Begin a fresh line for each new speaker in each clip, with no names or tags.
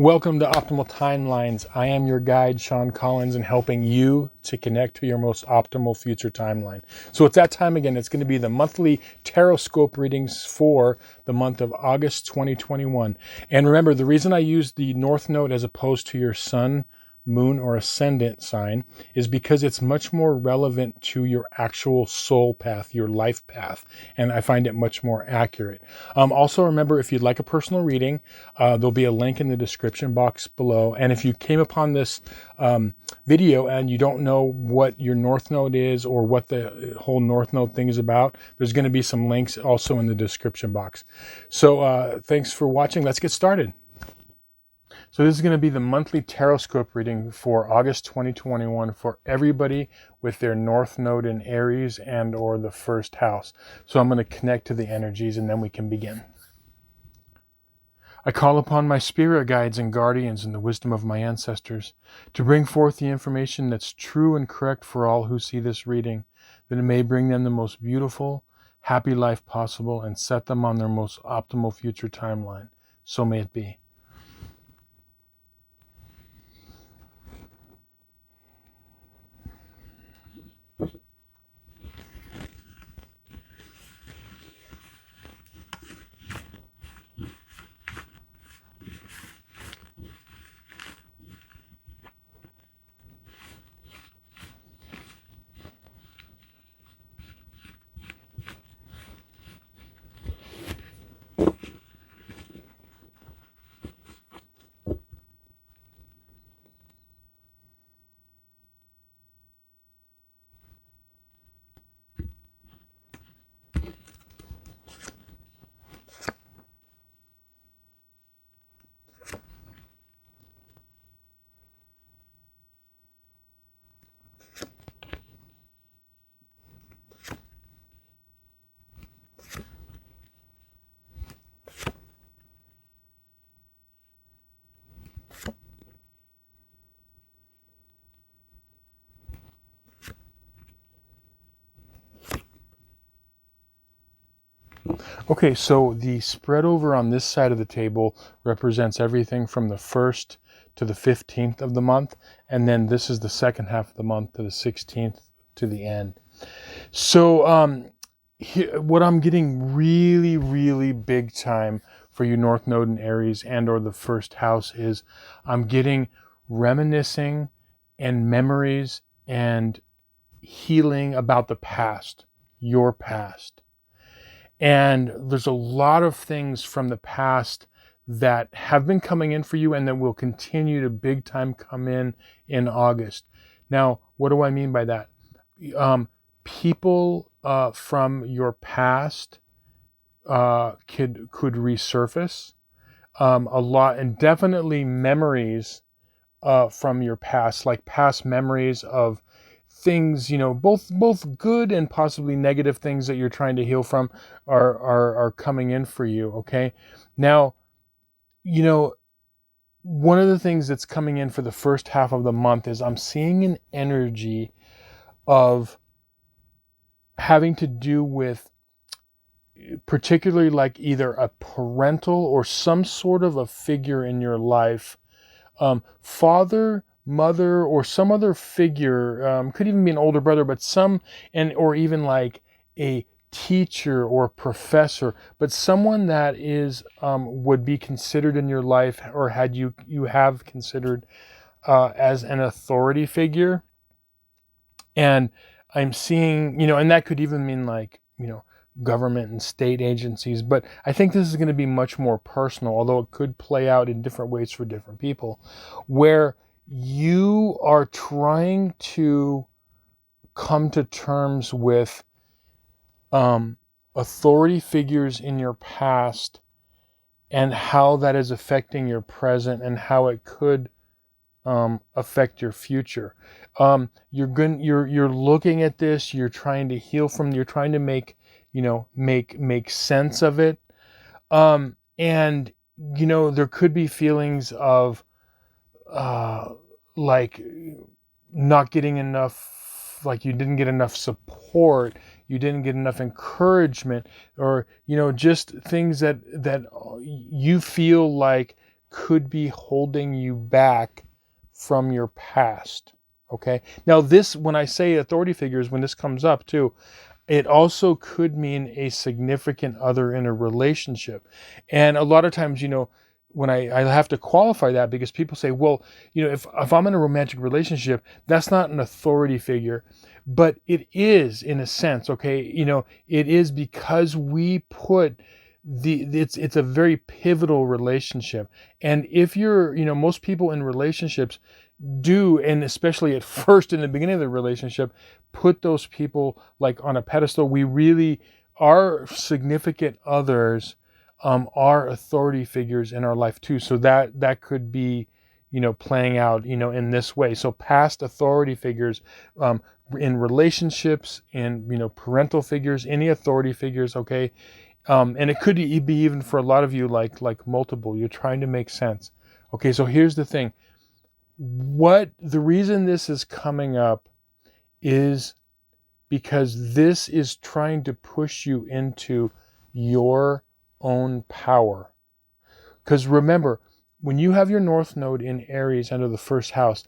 Welcome to Optimal Timelines. I am your guide, Sean Collins, and helping you to connect to your most optimal future timeline. So it's that time again. It's going to be the monthly Tarotscope readings for the month of August 2021. And remember, the reason I use the North Node as opposed to your sun, moon, or ascendant sign is because it's much more relevant to your actual soul path, your life path, and I find it much more accurate. Also remember, if you'd like a personal reading, there'll be a link in the description box below. And if you came upon this video and you don't know what your North Node is or what the whole North Node thing is about, there's going to be some links also in the description box. So thanks for watching. Let's get started. So this is going to be the monthly Tarotscope reading for August 2021 for everybody with their North Node in Aries and or the first house. So I'm going to connect to the energies and then we can begin. I call upon my spirit guides and guardians and the wisdom of my ancestors to bring forth the information that's true and correct for all who see this reading, that it may bring them the most beautiful, happy life possible and set them on their most optimal future timeline. So may it be. Okay, so the spread over on this side of the table represents everything from the 1st to the 15th of the month, and then this is the second half of the month to the 16th to the end. So what I'm getting really big time for you North Node in Aries and or the first house is I'm getting reminiscing and memories and healing about the past, your past. And there's a lot of things from the past that have been coming in for you and that will continue to big time come in August. Now, what do I mean by that? People from your past could resurface a lot, and definitely memories from your past, like past memories of things, you know, both good and possibly negative things that you're trying to heal from are coming in for you. Okay, now, you know, one of the things that's coming in for the first half of the month is I'm seeing an energy of having to do with particularly like either a parental or some sort of a figure in your life, father, mother, or some other figure, could even be an older brother, but or even like a teacher or professor, but someone that is would be considered in your life or had you have considered as an authority figure. And I'm seeing, you know, and that could even mean like, you know, government and state agencies, but I think this is going to be much more personal, although it could play out in different ways for different people, where you are trying to come to terms with authority figures in your past and how that is affecting your present and how it could affect your future. You're looking at this, you're trying to heal from, you're trying to make sense of it. And, you know, there could be feelings of like not getting enough, like you didn't get enough support, you didn't get enough encouragement, or, you know, just things that you feel like could be holding you back from your past. Okay. Now this, when I say authority figures, when this comes up too, it also could mean a significant other in a relationship. And a lot of times, when I have to qualify that, because people say, well, if I'm in a romantic relationship, that's not an authority figure. But it is, in a sense, okay? It is, because we put it's a very pivotal relationship. And if you're, most people in relationships do, and especially at first in the beginning of the relationship, put those people like on a pedestal. We really, our significant others are authority figures in our life too. So that could be, playing out, in this way. So past authority figures in relationships, in, parental figures, any authority figures, okay? And it could be even for a lot of you, like multiple, you're trying to make sense. Okay, so here's the thing. The reason this is coming up is because this is trying to push you into your own power. Because remember, when you have your North Node in Aries under the first house,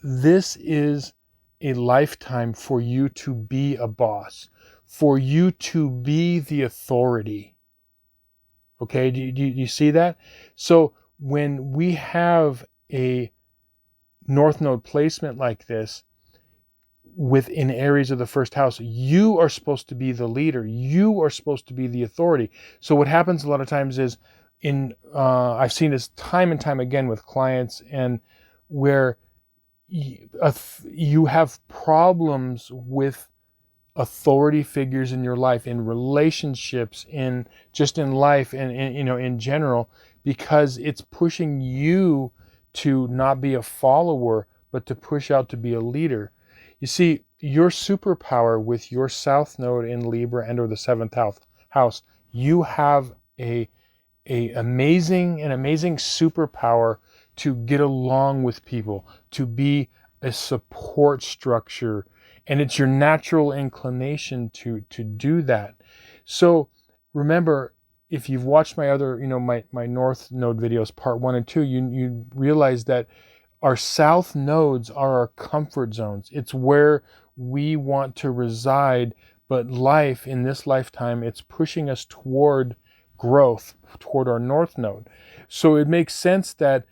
this is a lifetime for you to be a boss, for you to be the authority. Okay, do you see that? So when we have a North Node placement like this within Aries of the first house, you are supposed to be the leader. You are supposed to be the authority. So what happens a lot of times is, I've seen this time and time again with clients, and where you have problems with authority figures in your life, in relationships, in life, and in general, because it's pushing you to not be a follower, but to push out to be a leader. You see, your superpower with your South Node in Libra and or the 7th house, you have an amazing superpower to get along with people, to be a support structure. And it's your natural inclination to do that. So remember, if you've watched my other, my North Node videos, part 1 and 2, you realize that our South Nodes are our comfort zones. It's where we want to reside, but life in this lifetime, it's pushing us toward growth, toward our North Node. So it makes sense that,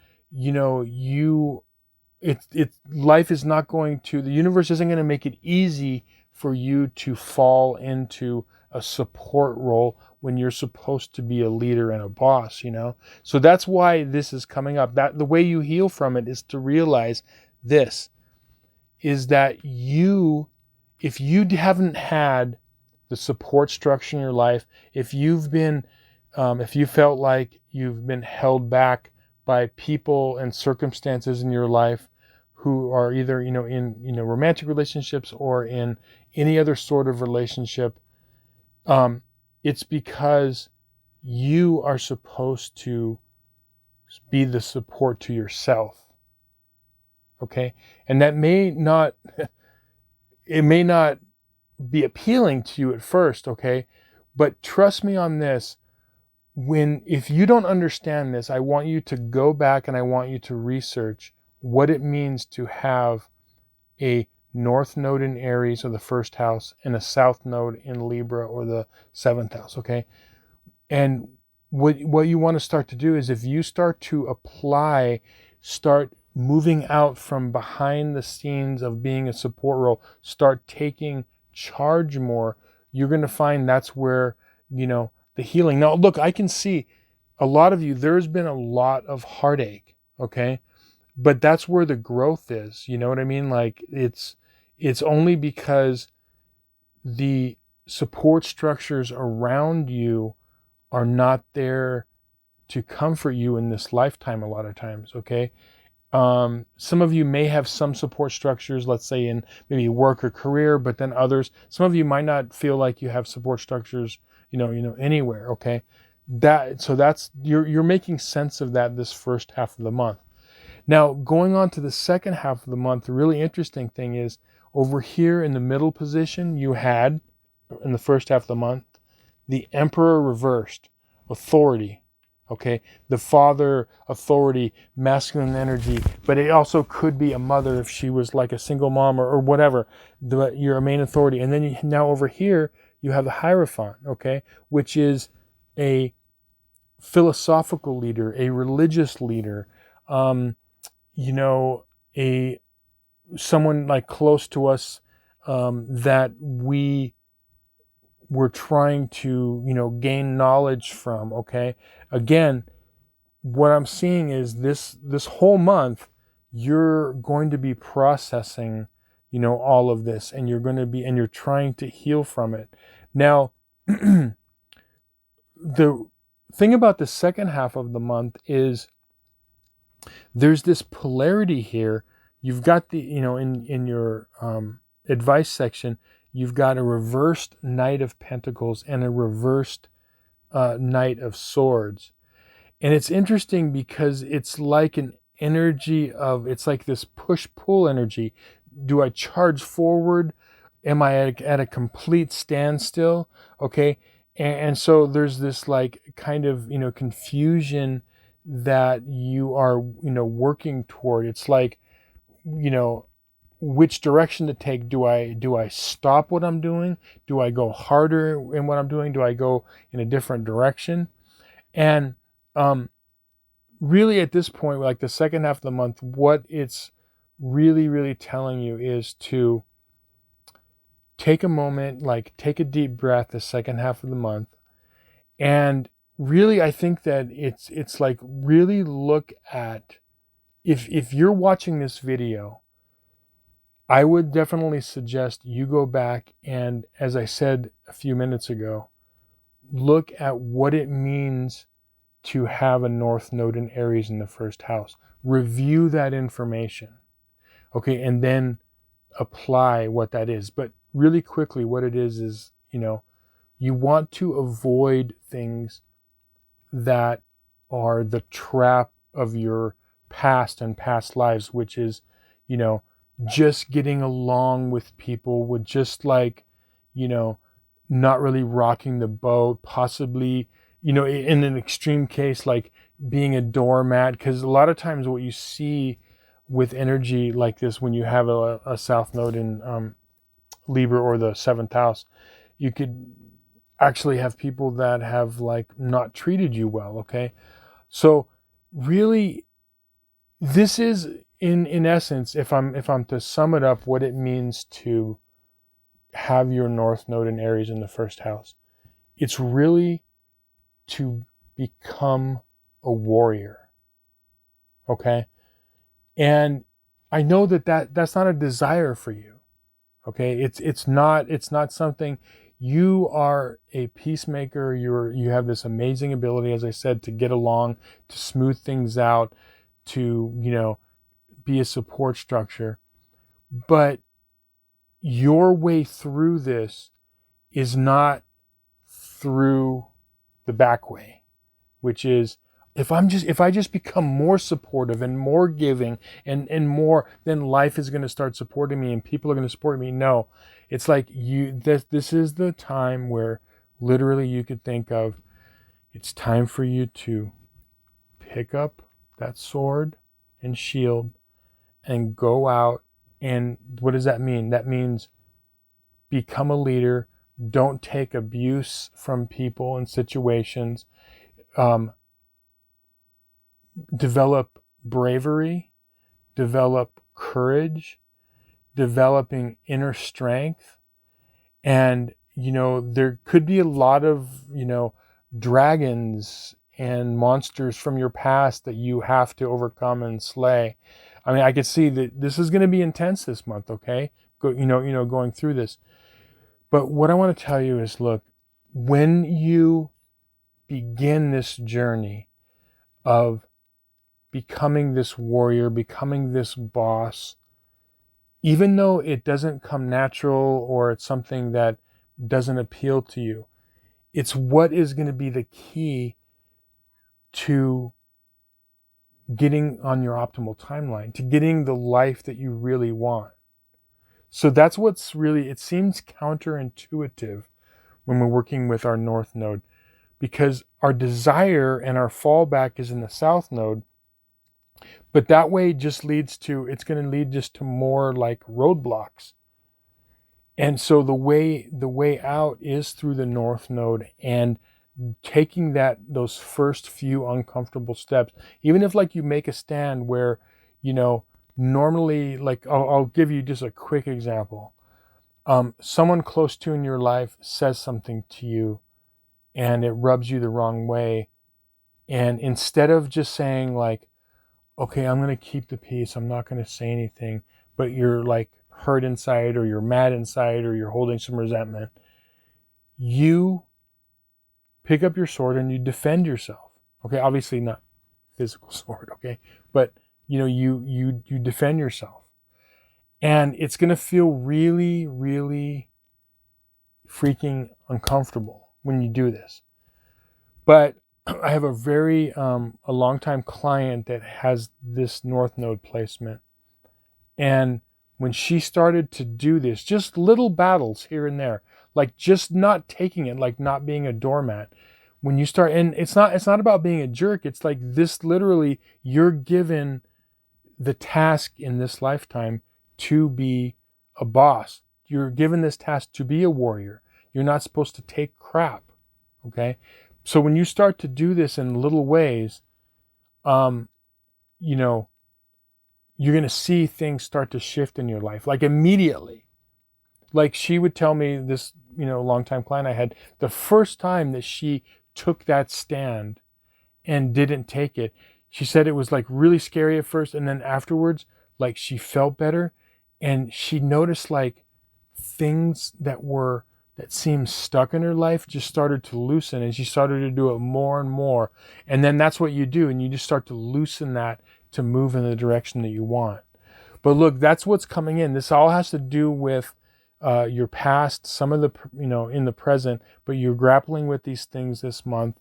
life is not going to, the universe isn't going to make it easy for you to fall into a support role when you're supposed to be a leader and a boss, So that's why this is coming up. That the way you heal from it is to realize this, is that if you haven't had the support structure in your life, if you felt like you've been held back by people and circumstances in your life who are either, in romantic relationships or in any other sort of relationship, it's because you are supposed to be the support to yourself. Okay? And that may not be appealing to you at first, okay? But trust me on this. If you don't understand this, I want you to go back and I want you to research what it means to have a North Node in Aries or the first house and a South Node in Libra or the 7th house, okay? And what you want to start to do is, if you start to start moving out from behind the scenes of being a support role, start taking charge more, you're going to find that's where, the healing. Now, look, I can see a lot of you, there's been a lot of heartache, okay? But that's where the growth is. You know what I mean? Like, it's only because the support structures around you are not there to comfort you in this lifetime a lot of times, okay? Some of you may have some support structures, let's say in maybe work or career, but then some of you might not feel like you have support structures, anywhere, okay? You're making sense of that this first half of the month. Now, going on to the second half of the month, the really interesting thing is, over here in the middle position, you had, in the first half of the month, the Emperor reversed, authority, Okay, the father, authority, masculine energy, but it also could be a mother if she was like a single mom or whatever. You're a main authority. And then now over here, you have the Hierophant, okay, which is a philosophical leader, a religious leader, you know, a someone like close to us that we were trying to, gain knowledge from. Okay, again, what I'm seeing is this whole month you're going to be processing, all of this, and you're trying to heal from it. Now, the thing about the second half of the month is there's this polarity here. You've got the, in your advice section, you've got a reversed Knight of Pentacles and a reversed Knight of Swords. And it's interesting because it's like an energy it's like this push-pull energy. Do I charge forward? Am I at a complete standstill? Okay. And so there's this like kind of, confusion that you are, working toward. It's like, which direction to take. Do I stop what I'm doing? Do I go harder in what I'm doing? Do I go in a different direction? And really at this point, like the second half of the month, what it's really, really telling you is to take a moment, like take a deep breath the second half of the month. And really, I think that it's like really look at, if you're watching this video, I would definitely suggest you go back and, as I said a few minutes ago, look at what it means to have a North Node in Aries in the first house. Review that information, okay, and then apply what that is. But really quickly, what it is, you want to avoid things that are the trap of your past and past lives, which is, just getting along with people, with just like, not really rocking the boat, possibly, in an extreme case, like being a doormat. Because a lot of times what you see with energy like this, when you have a South Node in Libra or the seventh house, you could actually have people that have like not treated you well. Okay. So really, this is in essence, if I'm to sum it up, what it means to have your North Node in Aries in the first house. It's really to become a warrior. Okay. And I know that's not a desire for you. Okay. It's not something. You are a peacemaker. You have this amazing ability, as I said, to get along, to smooth things out, to, be a support structure. But your way through this is not through the back way, which is, if I just become more supportive and more giving and more, then life is going to start supporting me and people are going to support me. No, it's like this is the time where literally you could think of, it's time for you to pick up that sword and shield and go out. And what does that mean? That means become a leader. Don't take abuse from people and situations. Develop bravery, develop courage, developing inner strength. And, there could be a lot of, dragons and monsters from your past that you have to overcome and slay. I mean, I could see that this is going to be intense this month, okay? Going through this. But what I want to tell you is, look, when you begin this journey of becoming this warrior, becoming this boss, even though it doesn't come natural or it's something that doesn't appeal to you, it's what is going to be the key to getting on your optimal timeline, to getting the life that you really want. So that's what's really, it seems counterintuitive when we're working with our North Node. because our desire and our fallback is in the south node. But that way just leads to, it's going to lead just to more like roadblocks. And so the way out is through the north node, and taking those first few uncomfortable steps, even if like you make a stand where, normally, like I'll give you just a quick example. Someone close to in your life says something to you and it rubs you the wrong way. And instead of just saying like, okay, I'm going to keep the peace, I'm not going to say anything, but you're like hurt inside, or you're mad inside, or you're holding some resentment, you pick up your sword and you defend yourself. Okay, obviously not physical sword, okay? But you defend yourself. And it's going to feel really, really freaking uncomfortable when you do this. But I have a longtime client that has this north node placement. And when she started to do this, just little battles here and there, like just not taking it, like not being a doormat. When you start, and it's not about being a jerk. It's like this, literally, you're given the task in this lifetime to be a boss. You're given this task to be a warrior. You're not supposed to take crap. Okay. So when you start to do this in little ways, you're going to see things start to shift in your life, like immediately. Like she would tell me, this, longtime client I had, the first time that she took that stand and didn't take it, she said it was like really scary at first. And then afterwards, like she felt better, and she noticed like things that seemed stuck in her life just started to loosen, and she started to do it more and more. And then that's what you do. And you just start to loosen that to move in the direction that you want. But look, that's what's coming in. This all has to do with your past, some of the, in the present, but you're grappling with these things this month.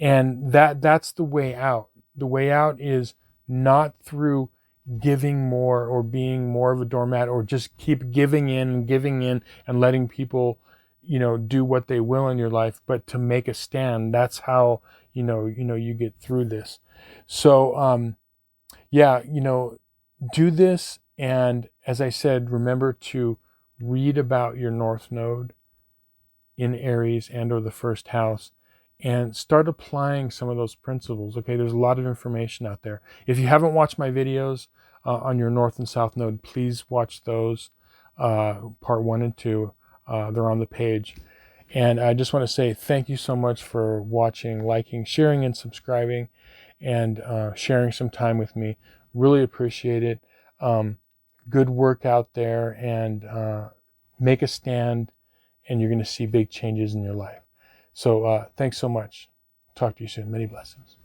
And that's the way out. The way out is not through giving more or being more of a doormat, or just keep giving in and letting people, do what they will in your life, but to make a stand. That's how, you get through this. So, do this. And as I said, remember to read about your north node in Aries and or the first house, and start applying some of those principles. Okay, there's a lot of information out there. If you haven't watched my videos on your north and south node, please watch those, part 1 and 2. They're on the page. And I just want to say thank you so much for watching, liking, sharing, and subscribing, and sharing some time with me. Really appreciate it. Good work out there, and make a stand, and you're going to see big changes in your life. So thanks so much. Talk to you soon. Many blessings.